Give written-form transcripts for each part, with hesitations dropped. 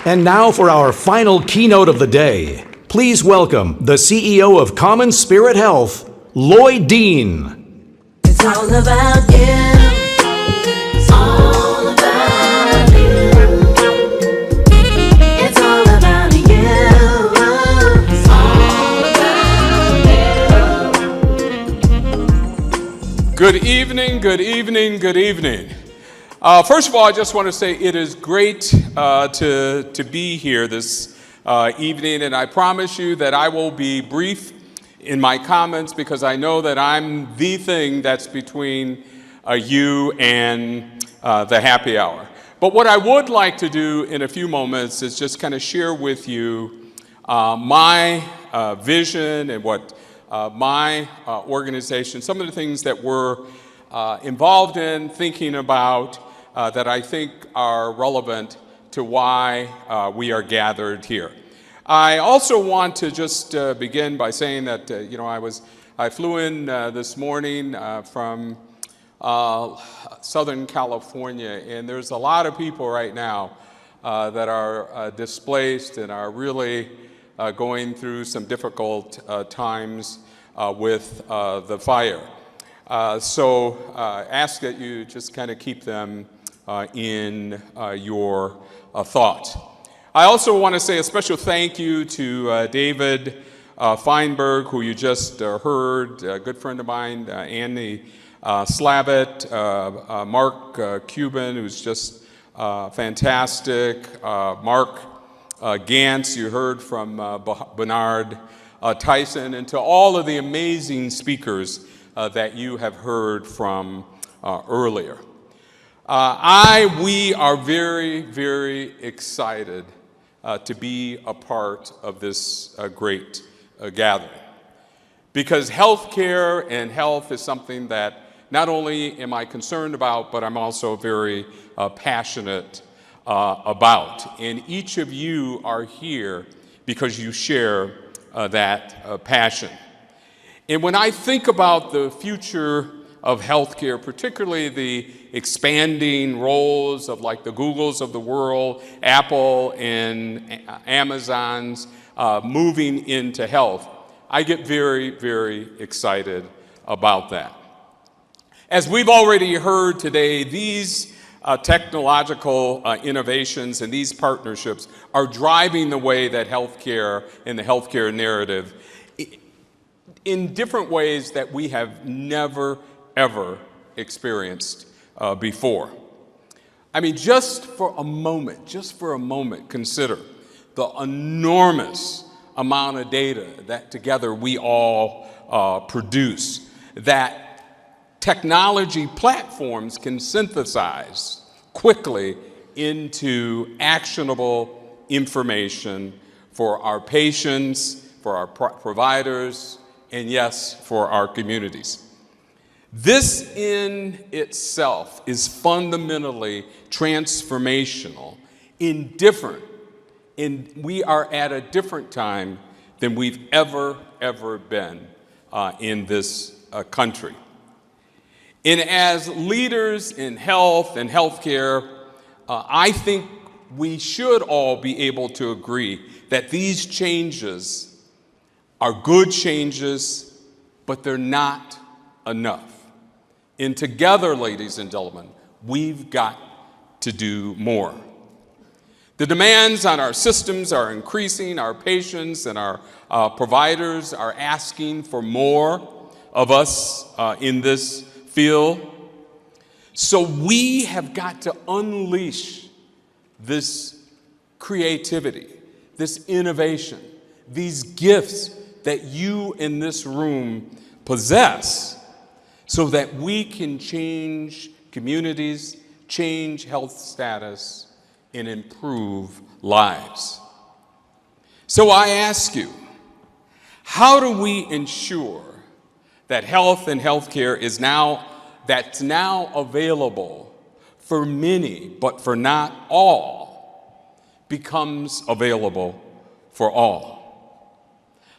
And now for our final keynote of the day. Please welcome the CEO of CommonSpirit Health, Lloyd Dean. It's all about you. It's all about you. It's all about you. It's all about you. Good evening, good evening, good evening. First of all, I just want to say it is great to be here this evening, and I promise you that I will be brief in my comments because I know that I'm the thing that's between you and the happy hour. But what I would like to do in a few moments is just kind of share with you my vision and what my organization, some of the things that we're involved in, thinking about, that I think are relevant to why we are gathered here. I also want to just begin by saying that I flew in this morning from Southern California, and there's a lot of people right now that are displaced and are really going through some difficult times with the fire. So ask that you just kind of keep them in your thoughts. I also want to say a special thank you to David Feinberg, who you just heard, a good friend of mine, Andy Slavitt, Mark Cuban, who's just fantastic, Mark Gantz, you heard from Bernard Tyson, and to all of the amazing speakers that you have heard from earlier. We are very, very excited to be a part of this great gathering, because healthcare and health is something that not only am I concerned about, but I'm also very passionate about. And each of you are here because you share that passion. And when I think about the future of healthcare, particularly the expanding roles of like the Googles of the world, Apple and Amazon's moving into health, I get very, very excited about that. As we've already heard today, these technological innovations and these partnerships are driving the way that healthcare and the healthcare narrative in different ways that we have never, ever experienced before. I mean, just for a moment, consider the enormous amount of data that together we all produce, that technology platforms can synthesize quickly into actionable information for our patients, for our providers, and yes, for our communities. This in itself is fundamentally transformational we are at a different time than we've ever been in this country. And as leaders in health and healthcare, I think we should all be able to agree that these changes are good changes, but they're not enough. And together, ladies and gentlemen, we've got to do more. The demands on our systems are increasing. Our patients and our providers are asking for more of us in this field. So we have got to unleash this creativity, this innovation, these gifts that you in this room possess, so that we can change communities, change health status, and improve lives. So I ask you, how do we ensure that health and healthcare that's now available for many, but for not all, becomes available for all?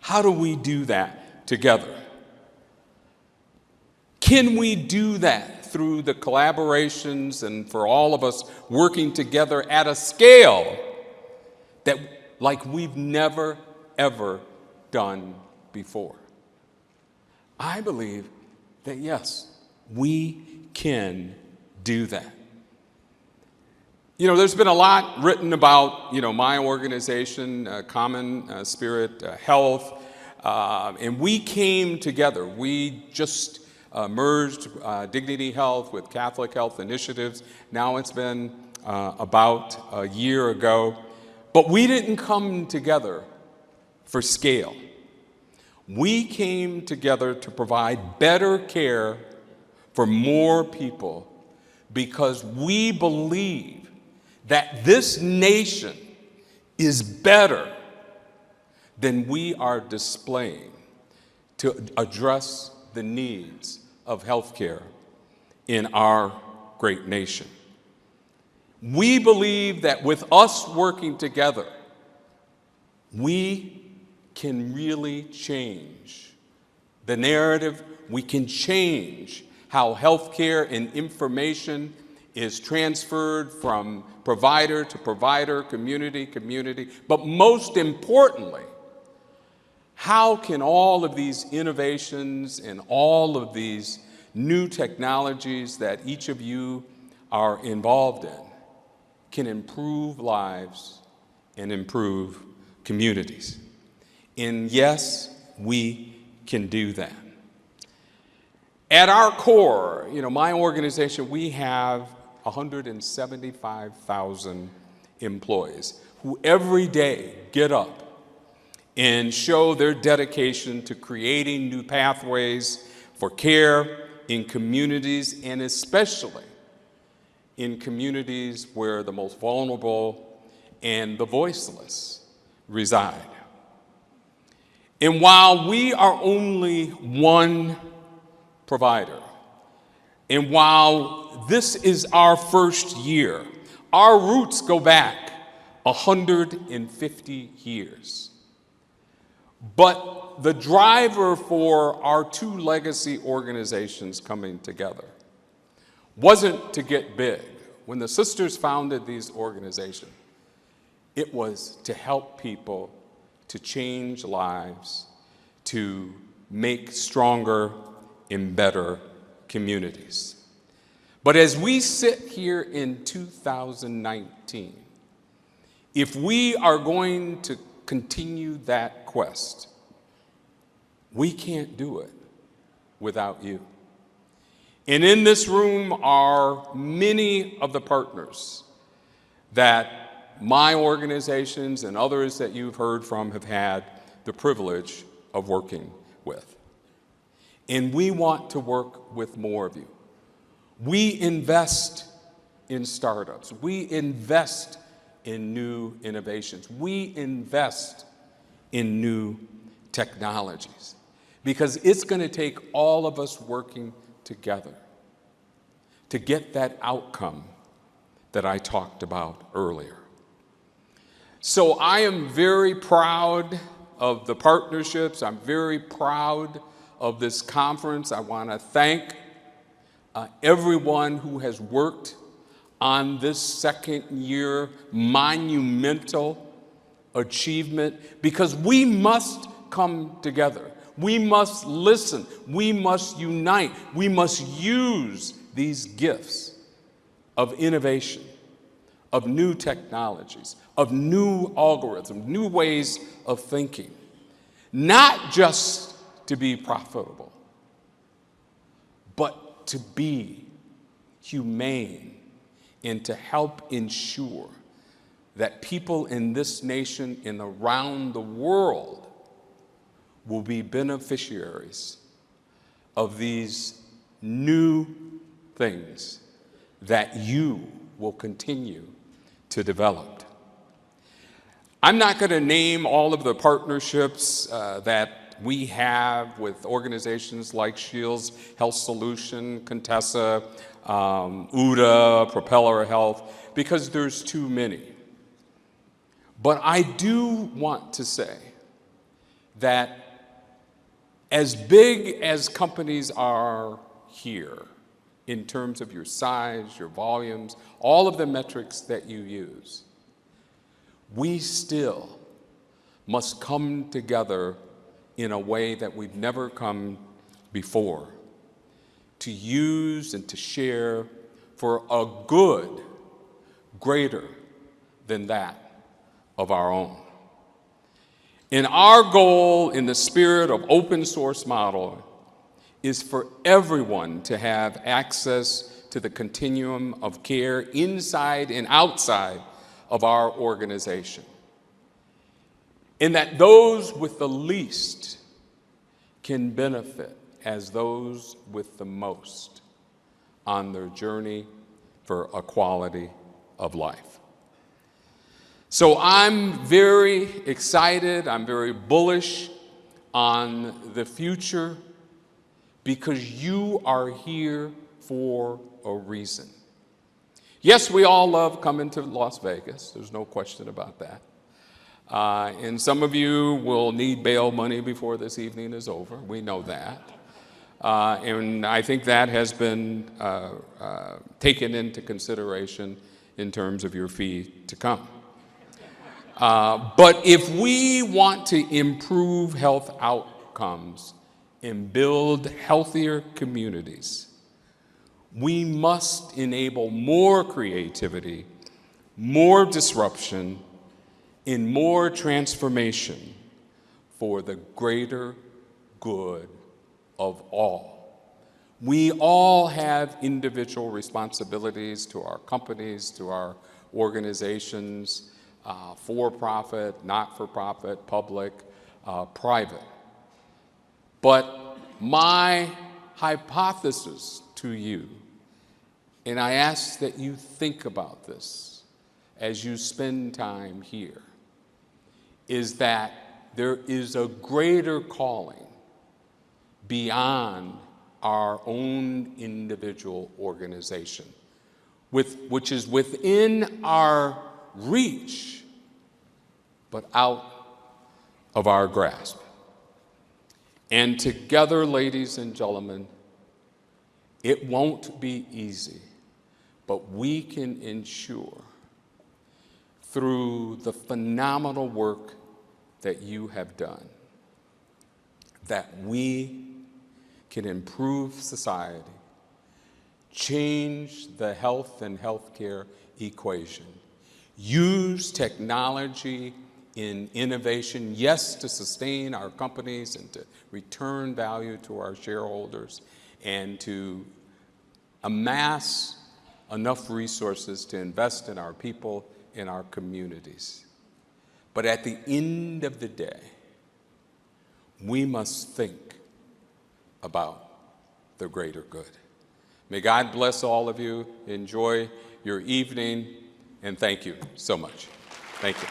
How do we do that together? Can we do that through the collaborations and for all of us working together at a scale that like we've never, ever done before. I believe that yes, we can do that. You know, there's been a lot written about, my organization, CommonSpirit Health, and we came together. We just merged Dignity Health with Catholic Health Initiatives. Now it's been about a year ago. But we didn't come together for scale. We came together to provide better care for more people because we believe that this nation is better than we are displaying to address the needs of healthcare in our great nation. We believe that with us working together, we can really change the narrative. We can change how healthcare and information is transferred from provider to provider, community, but most importantly, how can all of these innovations and all of these new technologies that each of you are involved in can improve lives and improve communities? And yes, we can do that. At our core, my organization, we have 175,000 employees who every day get up and show their dedication to creating new pathways for care in communities, and especially in communities where the most vulnerable and the voiceless reside. And while we are only one provider, and while this is our first year, our roots go back 150 years. But the driver for our two legacy organizations coming together wasn't to get big. When the sisters founded these organizations, it was to help people, to change lives, to make stronger and better communities. But as we sit here in 2019, if we are going to continue that quest, we can't do it without you. And in this room are many of the partners that my organizations and others that you've heard from have had the privilege of working with. And we want to work with more of you. We invest in startups. We invest in new innovations. We invest in new technologies because it's going to take all of us working together to get that outcome that I talked about earlier. So I am very proud of the partnerships. I'm very proud of this conference. I want to thank everyone who has worked on this second year monumental achievement, because we must come together. We must listen. We must unite. We must use these gifts of innovation, of new technologies, of new algorithms, new ways of thinking, not just to be profitable, but to be humane and to help ensure that people in this nation and around the world will be beneficiaries of these new things that you will continue to develop. I'm not going to name all of the partnerships that we have with organizations like Shields Health Solution, Contessa, UDA, Propeller Health, because there's too many. But I do want to say that as big as companies are here, in terms of your size, your volumes, all of the metrics that you use, we still must come together in a way that we've never come before, to use and to share for a good greater than that of our own. And our goal in the spirit of open source model is for everyone to have access to the continuum of care inside and outside of our organization. And that those with the least can benefit as those with the most on their journey for a quality of life. So I'm very excited, I'm very bullish on the future because you are here for a reason. Yes, we all love coming to Las Vegas, there's no question about that. And some of you will need bail money before this evening is over. We know that. And I think that has been taken into consideration in terms of your fee to come. But if we want to improve health outcomes and build healthier communities, we must enable more creativity, more disruption, in more transformation for the greater good of all. We all have individual responsibilities to our companies, to our organizations, for-profit, not-for-profit, public, private. But my hypothesis to you, and I ask that you think about this as you spend time here, is that there is a greater calling beyond our own individual organization, which is within our reach, but out of our grasp. And together, ladies and gentlemen, it won't be easy, but we can ensure through the phenomenal work that you have done, that we can improve society, change the health and healthcare equation, use technology in innovation, yes, to sustain our companies and to return value to our shareholders, and to amass enough resources to invest in our people, in our communities. But at the end of the day, we must think about the greater good. May God bless all of you. Enjoy your evening, and thank you so much. Thank you.